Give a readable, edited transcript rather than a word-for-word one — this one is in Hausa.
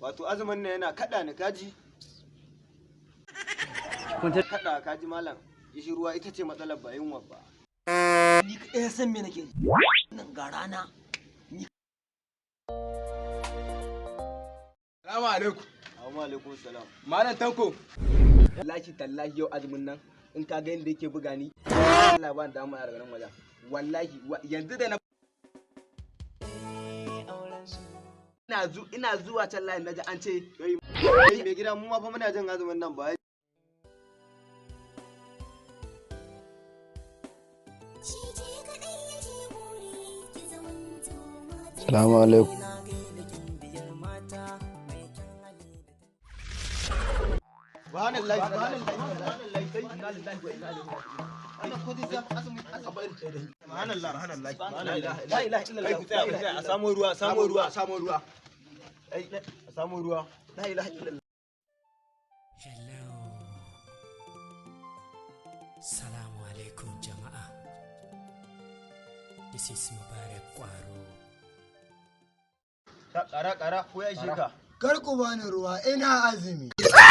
wato azumin nan yana kada ni kaji. Kun ta kada kaji malam. Ishi ruwa ita ce matsalar ba yunwa ba. ni kaɗai san me nake nan ga rana. Salamu alaikum. Assalamu alaikum salam. Malam Tanko. Wallahi tallahi yau azumin nan in ka ga yadda yake buga ni. Allah ba da mu a garin wajen. Wallahi yanzu da na ina zuwa can layin naji an ce Kai mai gida mu ma fa muna jin azumin nan ba. Salamu alaikum. Subhanallahi la ilaha illallah. ku tsaya a samu ruwa La ilaha illallah. Hello. Salamu alaikum jama'a. This is Mubarak Kwaro. Kara ko ya ishe ka. Kar ku bani ruwa ina azumi.